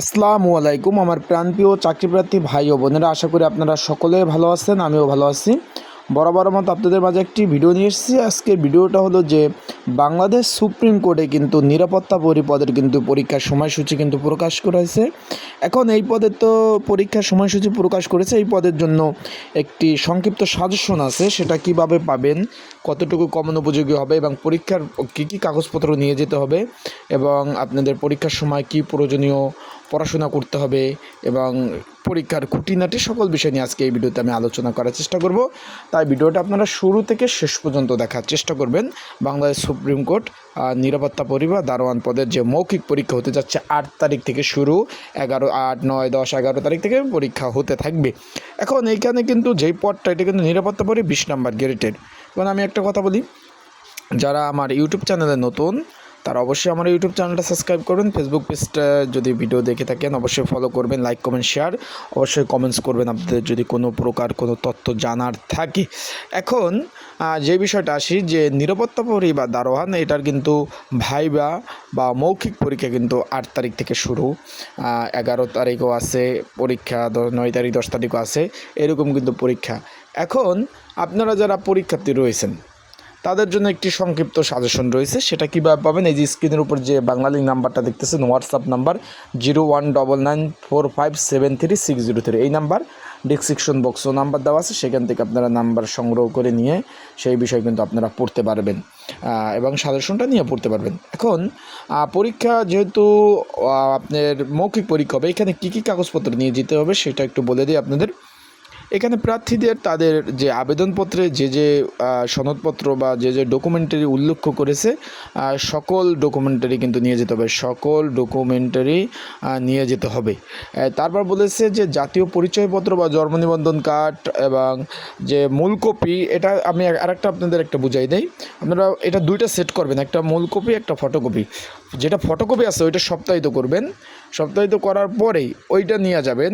আসসালামু আলাইকুম আমার প্রাণপ্রিয় চাকরিপ্রার্থী ভাই ও বোনেরা, আশা করি আপনারা সকলে ভালো আছেন। আমিও ভালো আছি। বরাবরের মতো আপনাদের মাঝে একটি ভিডিও নিয়ে এসেছি। আজকের ভিডিওটা হলো যে বাংলাদেশ সুপ্রিম কোর্টে কিন্তু নিরাপত্তা পরিপদের কিন্তু পরীক্ষার সময়সূচি কিন্তু প্রকাশ করেছে। এখন এই পদের তো পরীক্ষার সময়সূচি প্রকাশ করেছে, এই পদের জন্য একটি সংক্ষিপ্ত সাজেশন আছে, সেটা কিভাবে পাবেন, কতটুকু কমন উপযোগী হবে এবং পরীক্ষার কী কী কাগজপত্র নিয়ে যেতে হবে এবং আপনাদের পরীক্ষার সময় কী প্রয়োজনীয় পড়াশোনা করতে হবে এবং পরীক্ষার খুঁটিনাটি সকল বিষয় নিয়ে আজকে এই ভিডিওতে আমি আলোচনা করার চেষ্টা করব। তাই ভিডিওটা আপনারা শুরু থেকে শেষ পর্যন্ত দেখার চেষ্টা করবেন। বাংলাদেশ সুপ্রিম কোর্ট নিরাপত্তা পরিবার দারোয়ান পদের যে মৌখিক পরীক্ষা হতে যাচ্ছে 8 তারিখ থেকে শুরু, 11, 8, 9, 10, 11 তারিখ থেকে পরীক্ষা হতে থাকবে। এখন এইখানে কিন্তু যেই পদটা, এটা কিন্তু নিরাপত্তা পরি 20 নম্বর গ্রেডের। এখন আমি একটা কথা বলি, যারা আমার ইউটিউব চ্যানেলে নতুন তারা অবশ্যই আমার ইউটিউব চ্যানেলটা সাবস্ক্রাইব করবেন। ফেসবুক পেজটা যদি ভিডিও দেখে থাকেন অবশ্যই ফলো করবেন, লাইক কমেন্ট শেয়ার অবশ্যই কমেন্টস করবেন আপনাদের যদি কোনো প্রকার কোনো তথ্য জানার থাকে। এখন যে বিষয়টা আসি, যে নিরাপত্তা পরি বা দারোয়ান, এটার কিন্তু ভাইবা বা মৌখিক পরীক্ষা কিন্তু 8 তারিখ থেকে শুরু, 11 তারিখও আছে পরীক্ষা, 9 তারিখ 10 তারিখও আছে, এরকম কিন্তু পরীক্ষা। এখন আপনারা যারা পরীক্ষার্থী রয়েছেন তাদের জন্য একটি সংক্ষিপ্ত সাজেশন রয়েছে, সেটা কীভাবে পাবেন। এই যে স্ক্রিনের উপর যে বাংলালিঙ্ক নাম্বারটা দেখতেছেন, হোয়াটসঅ্যাপ নাম্বার 019945733603, এই নাম্বার ডিসক্রিপশন বক্সও নাম্বার দেওয়া আছে, সেখান থেকে আপনারা নাম্বার সংগ্রহ করে নিয়ে সেই বিষয় কিন্তু আপনারা পড়তে পারবেন এবং সাজেশনটা নিয়ে পড়তে পারবেন। এখন পরীক্ষা যেহেতু আপনার মৌখিক পরীক্ষা হবে, এখানে কী কী কাগজপত্র নিয়ে যেতে হবে সেটা একটু বলে দিই আপনাদের। এখানে প্রার্থীদের তাদের যে আবেদনপত্রে যে সনদপত্র বা যে ডকুমেন্টারি উল্লেখ করেছে সকল ডকুমেন্টারি কিন্তু নিয়ে যেতে হবে, সকল ডকুমেন্টারি নিয়ে যেতে হবে। তারপর বলেছে যে জাতীয় পরিচয়পত্র বা জন্ম নিবন্ধন কার্ড এবং যে মূল কপি, এটা আমি আরেকটা আপনাদের একটা বুঝাই দেই। আপনারা এটা দুইটা সেট করবেন, একটা মূল কপি একটা ফটোকপি। যেটা ফটোকপি আছে ওইটা সপ্তাহিত করবেন, সপ্তাহিত করার পরেই ওইটা নিয়ে যাবেন,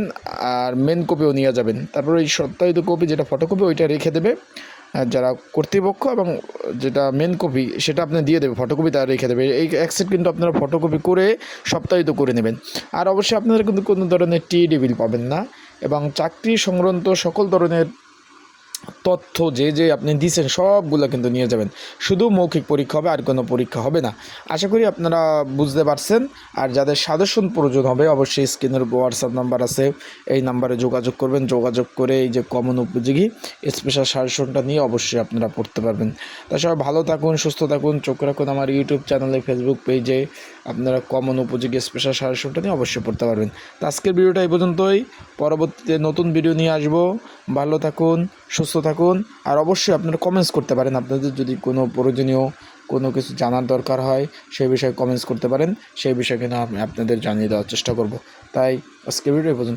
আর মেন কপিও নিয়ে যাবেন। তারপর ওই সপ্তাহিত কপি যেটা ফটোকপি ওইটা রেখে দেবে যারা কর্তৃপক্ষ, এবং যেটা মেন কপি সেটা আপনি দিয়ে দেবে, ফটোকপি তারা রেখে দেবে। এই এক সেট কিন্তু আপনারা ফটোকপি করে সপ্তাহিত করে নেবেন। আর অবশ্যই আপনারা কিন্তু কোনো ধরনের টিএডি বিল পাবেন না, এবং চাকরি সংক্রান্ত সকল ধরনের তথ্য যে আপনি দিয়েছেন সবগুলো কিন্তু নিয়ে যাবেন। শুধু মৌখিক পরীক্ষা হবে, আর কোনো পরীক্ষা হবে না। আশা করি আপনারা বুঝতে পারছেন। আর যাদের সাজেশন প্রয়োজন হবে অবশ্যই স্ক্রিনের উপর হোয়াটসঅ্যাপ নাম্বার আছে, এই নাম্বারে যোগাযোগ করবেন। যোগাযোগ করে এই যে কমন উপযোগী স্পেশাল সাজেশনটা নিয়ে অবশ্যই আপনারা পড়তে পারবেন। তা সবাই ভালো থাকুন, সুস্থ থাকুন, চোখ রাখুন আমার ইউটিউব চ্যানেলে, ফেসবুক পেজে আপনারা কমন উপযোগী স্পেশাল সাজেশনটা নিয়ে অবশ্যই পড়তে পারবেন। তো আজকের ভিডিওটা এই পর্যন্তই, পরবর্তীতে নতুন ভিডিও নিয়ে আসবো। ভালো থাকুন, সুস্থ থাকুন। আর অবশ্যই আপনারা কমেন্টস করতে পারেন, আপনাদের যদি কোনো প্রয়োজনীয় কোনো কিছু জানার দরকার হয় সেই বিষয়ে কমেন্টস করতে পারেন, সেই বিষয়ে কিন্তু আমি আপনাদের জানিয়ে দেওয়ার চেষ্টা করব। তাই আজকের ভিডিও এই পর্যন্ত।